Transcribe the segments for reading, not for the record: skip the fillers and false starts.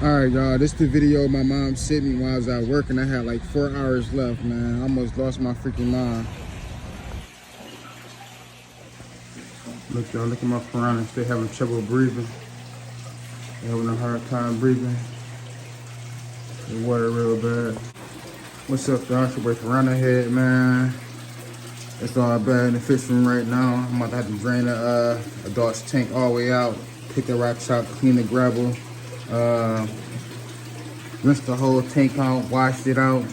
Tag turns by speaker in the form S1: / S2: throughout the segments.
S1: All right, y'all, this is the video my mom sent me while I was at work and I had like 4 hours left, man. I almost lost my freaking mind. Look, y'all, look at my piranhas. They having trouble breathing. They having a hard time breathing. The water real bad. What's up, y'all? It's your boy Piranha Head, man. It's all bad in the fish room right now. I'm about to have to drain the adult's tank all the way out, pick the rocks out, clean the gravel, rinse the whole tank out, wash it out.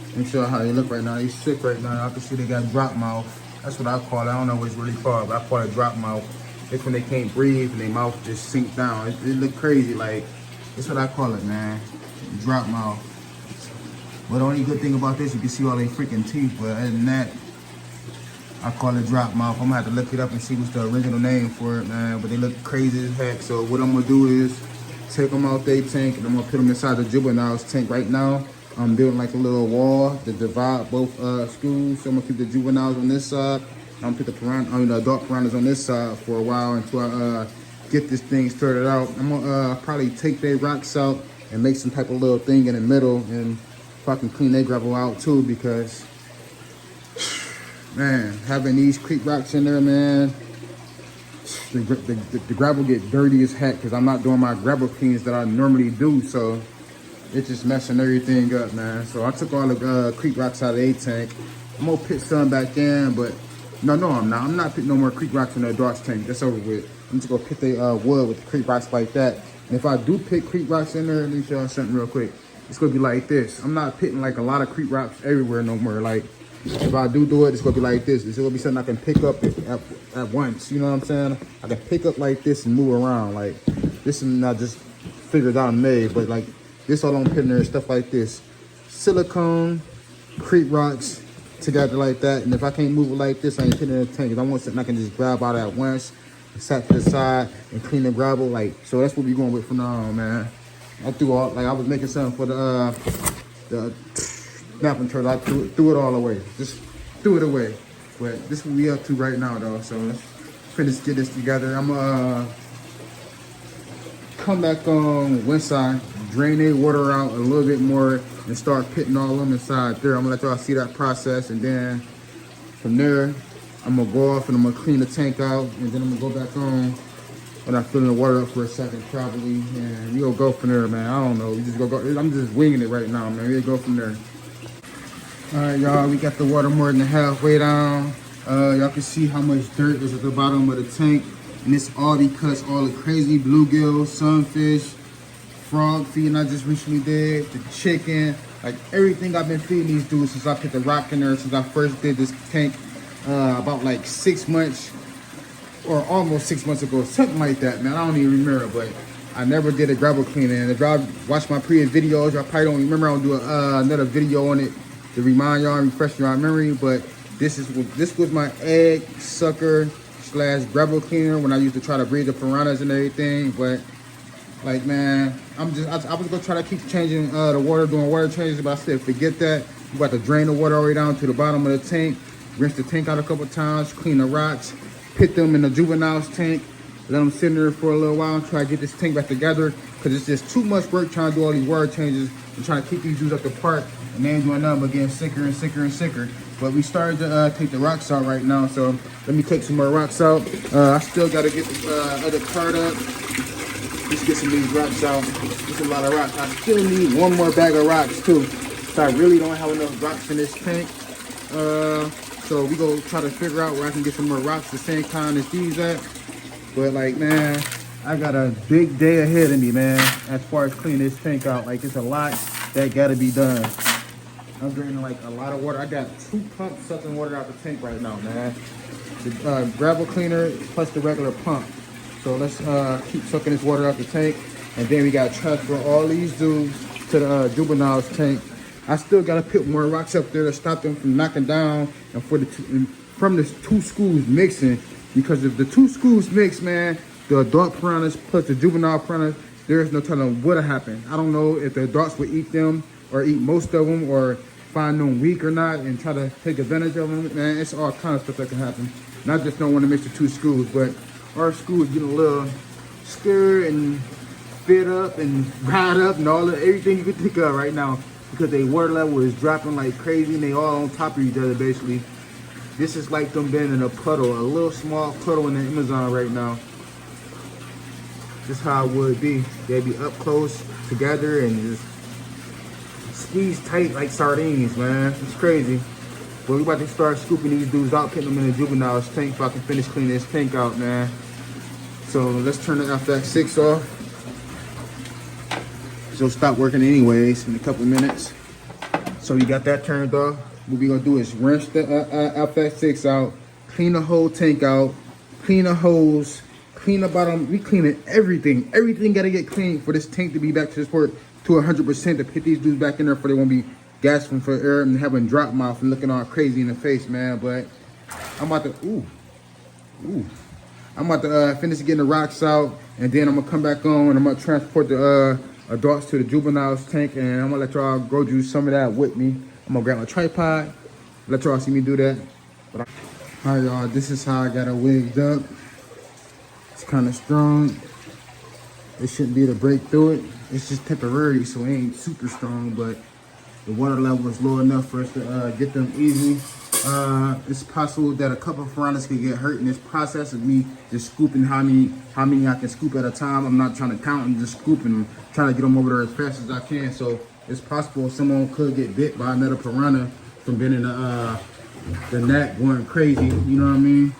S1: Let me show you how they look right now. They sick right now. I can see they got drop mouth. That's what I call it. I don't know what it's really called, but I call it drop mouth. It's when they can't breathe and their mouth just sink down. It look crazy. Like, that's what I call it, man. Drop mouth. But the only good thing about this, you can see all their freaking teeth. But other than that, I call it drop mouth. I'm gonna have to look it up and see what's the original name for it, man. But they look crazy as heck. So what I'm gonna do is take them out their tank and I'm gonna put them inside the juvenile's tank right now. I'm building like a little wall to divide both schools. So I'm gonna keep the juveniles on this side. I'm gonna put the adult piranhas on this side for a while until I get this thing started out. I'm gonna probably take their rocks out and make some type of little thing in the middle, and if I can clean their gravel out too, because man, having these creek rocks in there, man, the gravel get dirty as heck because I'm not doing my gravel cleans that I normally do, so it's just messing everything up, man. So I took all the creek rocks out of the tank. I'm gonna put some back in, but no, I'm not. I'm not putting no more creek rocks in the adult's tank. That's over with. I'm just gonna put the wood with the creek rocks like that. And if I do put creek rocks in there, let me show you something real quick. It's gonna be like this. I'm not putting like a lot of creek rocks everywhere no more. Like, if I do it, it's gonna be like this. It's gonna be something I can pick up at once. You know what I'm saying? I can pick up like this and move around. Like, this is not just figured out and made, but like this all I'm putting there is stuff like this. Silicone, creek rocks together like that. And if I can't move it like this, I ain't putting it in the tank. If I want something I can just grab out at once, set to the side and clean the gravel. Like, so that's what we're going with from now on, man. I was making something for the snapping turtle. I threw it all away. Just threw it away. But this is what we up to right now, though. So let's finish get this together. I'm gonna come back on one side, drain their water out a little bit more, and start putting all of them inside there. I'm gonna let y'all see that process, and then from there, I'm gonna go off and I'm gonna clean the tank out, and then I'm gonna go back on when I fill the water up for a second, probably, and we gonna go from there, man. I don't know. We just go. I'm just winging it right now, man. We'll go from there. All right, y'all, we got the water more than halfway down. Y'all can see how much dirt is at the bottom of the tank. And it's all because all the crazy bluegills, sunfish, frog feeding I just recently did, the chicken, like everything I've been feeding these dudes since I put the rock in there, since I first did this tank about like 6 months or almost 6 months ago, something like that, man. I don't even remember, but I never did a gravel cleaning. And if y'all watch my previous videos, y'all probably don't remember. I'll do another video on it to remind y'all and refresh your memory. But this was my egg sucker / gravel cleaner when I used to try to breed the piranhas and everything. But like, man, I was gonna try to keep changing the water, doing water changes, but I said forget that. You got to drain the water all the way down to the bottom of the tank, rinse the tank out a couple times, clean the rocks, put them in the juvenile's tank, let them sit there for a little while and try to get this tank back together, because it's just too much work trying to do all these water changes and trying to keep these dudes up the park, and they ain't doing nothing but getting sicker and sicker and sicker. But we started to take the rocks out right now, so let me take some more rocks out. I still got to get the other cart up. Let's get some of these rocks out. There's a lot of rocks. I still need one more bag of rocks too. So I really don't have enough rocks in this tank. So we go try to figure out where I can get some more rocks the same time as these at. But like, man, I got a big day ahead of me, man, as far as cleaning this tank out. Like, it's a lot that gotta be done. I'm draining like a lot of water. I got 2 pumps sucking water out the tank right now, man. The gravel cleaner plus the regular pump. So let's keep sucking this water out the tank, and then we gotta transfer all these dudes to the juvenile's tank. I still gotta put more rocks up there to stop them from knocking down, and from the 2 schools mixing. Because if the 2 schools mix, man, the adult piranhas plus the juvenile piranhas, there's no telling what'll happen. I don't know if the adults would eat them or eat most of them, or find them weak or not and try to take advantage of them. Man, it's all kind of stuff that can happen. And I just don't want to mix the 2 schools, but our school is getting a little scared and fit up and ride up and all of everything you could think of right now, because their water level is dropping like crazy and they all on top of each other basically. This is like them being in a puddle, a little small puddle in the Amazon right now. This is how it would be. They'd be up close together and just squeeze tight like sardines, man. It's crazy. But we about to start scooping these dudes out, putting them in the juvenile's tank so I can finish cleaning this tank out, man. So let's turn the FX6 off. So stop working anyways in a couple minutes. So we got that turned off. What we gonna do is rinse the FX6 out, clean the whole tank out, clean the hose, clean the bottom. We cleaning everything. Everything gotta get cleaned for this tank to be back to the sport to 100%, to put these dudes back in there for they won't be gasping for air and having drop mouth and looking all crazy in the face, man. But I'm about to, I'm about to finish getting the rocks out, and then I'm gonna come back on and I'm gonna transport the adults to the juveniles tank, and I'm gonna let y'all go do some of that with me. I'm gonna grab my tripod, let y'all see me do that. All right, y'all, this is how I got it wigged up. It's kind of strong. It shouldn't be able to break through it. It's just temporary, so it ain't super strong, but the water level is low enough for us to get them easy. It's possible that a couple of piranhas could get hurt in this process of me just scooping how many I can scoop at a time. I'm not trying to count, I'm just scooping them, trying to get them over there as fast as I can. So it's possible someone could get bit by another piranha from being in the net going crazy, you know what I mean?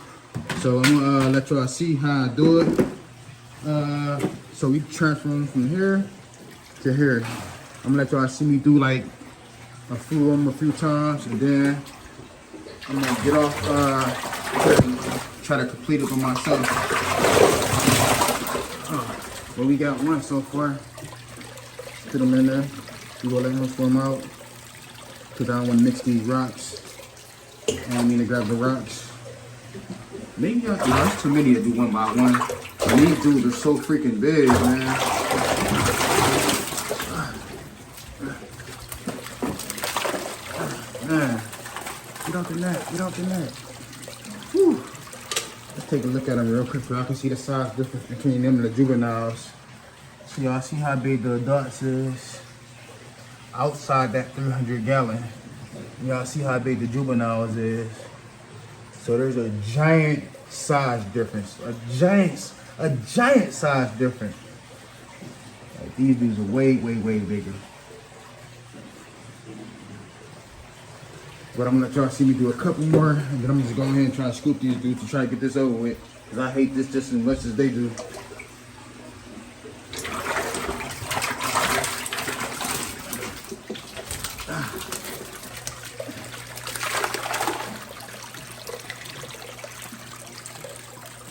S1: So I'm gonna let y'all see how I do it. So we transfer them from here to here. I'm gonna let y'all see me do like a few times, and then I'm gonna get off, try to complete it by myself. But we got one so far. Put them in there. We gonna let them swim out, because I don't want to mix these rocks. I don't mean to grab the rocks. Maybe I can, there's too many to do one by one. And these dudes are so freaking big, man. Man, get out the net, get out the net. Whew. Let's take a look at them real quick so y'all can see the size difference between them and the juveniles. So y'all see how big the adults is outside that 300 gallon. Y'all see how big the juveniles is. So there's a giant size difference. A giant size difference. Like these dudes are way, way, way bigger. But I'm gonna let y'all see me do a couple more, and then I'm just going ahead and try to scoop these dudes to try to get this over with. Because I hate this just as much as they do.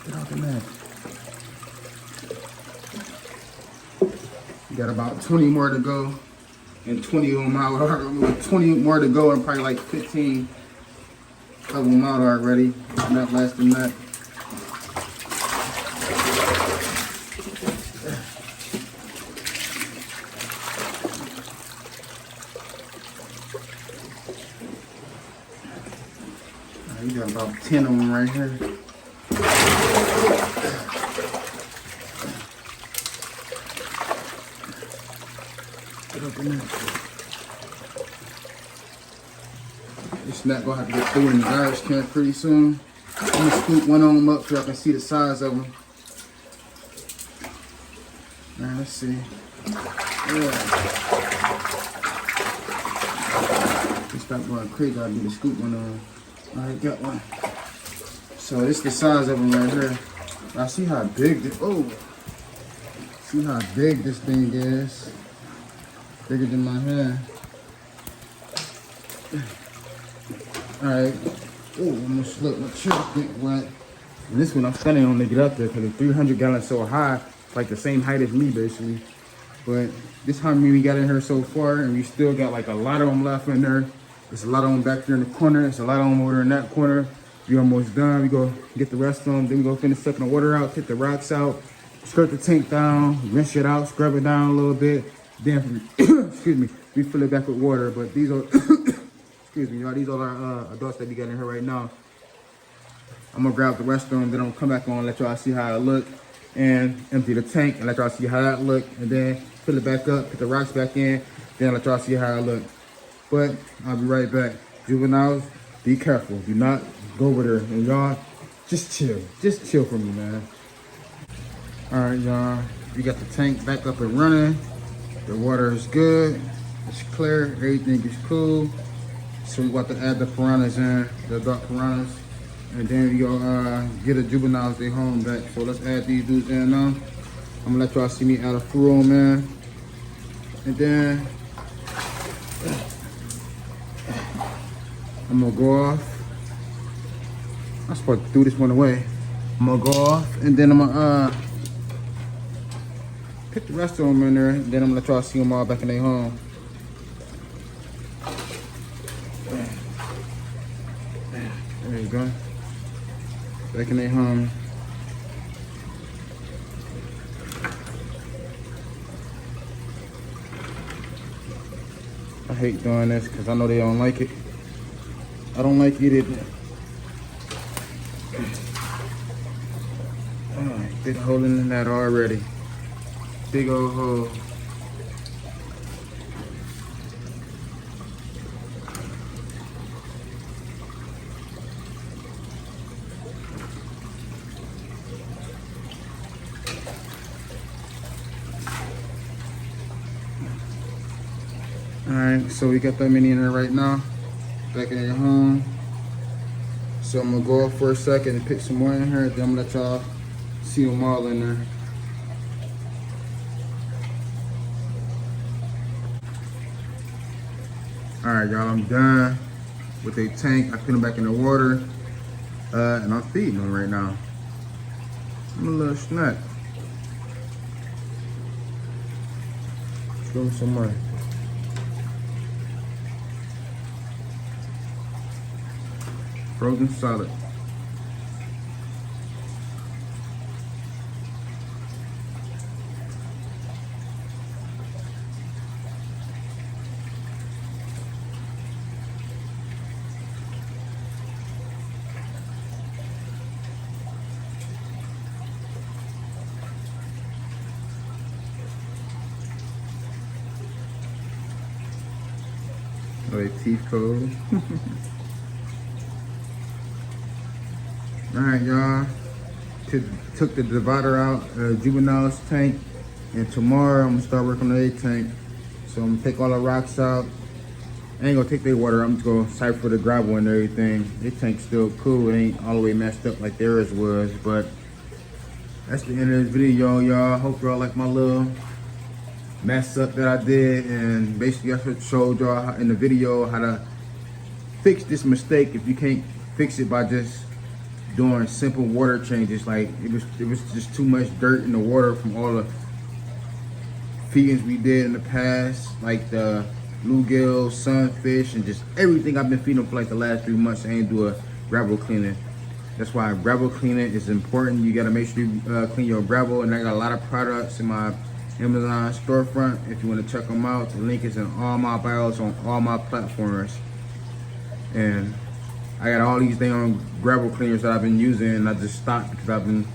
S1: Get out the net. We got about 20 more to go. And 20 of them out, 20 more to go, and probably like 15 of them out already. Not less than that. We got about 10 of them right here. It's not gonna have to get through in the garbage can pretty soon. I'm gonna scoop one of them up so I can see the size of them. Now let's see. Yeah. Stop going crazy. I need to scoop one of them. Alright, got one. So this is the size of them right here. I see how big this. Oh, see how big this thing is. Bigger than my hand. Alright. Oh, almost slipped my chair get wet. And this one I'm standing on to get up there because the 300 gallons so high. It's like the same height as me basically. But this how many we got in here so far, and we still got like a lot of them left in there. There's a lot of them back there in the corner. There's a lot of them over there in that corner. We almost done. We go get the rest of them. Then we go finish sucking the water out, take the rocks out, skirt the tank down, rinse it out, scrub it down a little bit. Then, excuse me, we fill it back with water. But these are, excuse me, y'all, these are our adults that we got in here right now. I'm gonna grab the rest of them, then I'm gonna come back on and let y'all see how it look. and empty the tank and let y'all see how that look, and then fill it back up, put the rocks back in, then let y'all see how it look. But I'll be right back. Juveniles, be careful. Do not go with her. And y'all, just chill. Just chill for me, man. All right, y'all. We got the tank back up and running. The water is good. It's clear. Everything is cool. So we about to add the piranhas in, the adult piranhas. And then we gonna get the juveniles they home back. So let's add these dudes in now. I'm gonna let y'all see me add a fluoro, man. And then I'm gonna go off. I'm supposed to throw this one away. I'm gonna go off, and then I'm gonna put the rest of them in there. And then I'm gonna let y'all see them all back in their home. There you go. Back in their home. I hate doing this because I know they don't like it. I don't like it either. Oh, big hole in that already. Big old hole. Alright, so we got that many in there right now. Back in your home. So I'm gonna go off for a second and pick some more in here, then I'm gonna let y'all see them all in there. Alright, y'all, I'm done with a tank. I put them back in the water, and I'm feeding them right now. I'm a little snack. Give them some more. Frozen solid. Oh, their teeth cold. Alright, y'all. Took the divider out, juveniles tank, and tomorrow I'm gonna start working on the tank. So I'm gonna take all the rocks out. I ain't gonna take their water, I'm just gonna siphon the gravel and everything. Their tank's still cool, it ain't all the way messed up like theirs was, but that's the end of this video, y'all. Hope y'all like my little mess up that I did, and basically I showed y'all in the video how to fix this mistake if you can't fix it by just doing simple water changes. Like it was just too much dirt in the water from all the feedings we did in the past, like the bluegill, sunfish, and just everything I've been feeding them for like the last 3 months. I ain't do a gravel cleaning. That's why gravel cleaning is important. You gotta make sure you clean your gravel, and I got a lot of products in my Amazon storefront if you want to check them out. The link is in all my bios on all my platforms. And I got all these damn gravel cleaners that I've been using, and I just stopped because I've been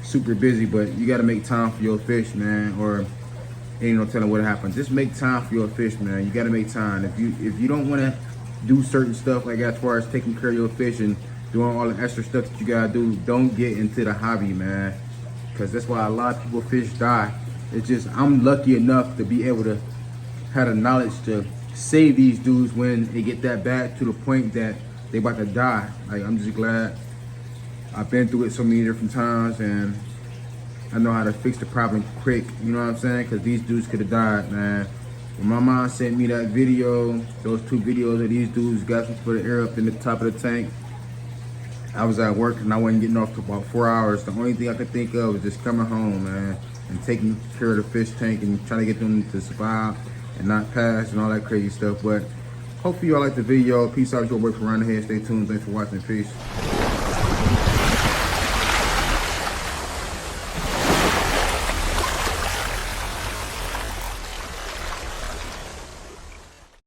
S1: super busy. But you gotta make time for your fish, man, or ain't no telling what happened. Just make time for your fish, man. You gotta make time. If you don't wanna do certain stuff, like as far as taking care of your fish and doing all the extra stuff that you gotta do, don't get into the hobby, man. Cause that's why a lot of people fish die. It's just, I'm lucky enough to be able to have the knowledge to save these dudes when they get that bad to the point that they about to die. Like, I'm just glad I've been through it so many different times, and I know how to fix the problem quick, you know what I'm saying? Cause these dudes could have died, man. When my mom sent me that video, those 2 videos of these dudes got me for the air up in the top of the tank, I was at work and I wasn't getting off for about 4 hours. The only thing I could think of was just coming home, man, and taking care of the fish tank and trying to get them to survive and not pass and all that crazy stuff. But hopefully y'all like the video. Peace out, your boy Piranha here. Stay tuned. Thanks for watching. Peace.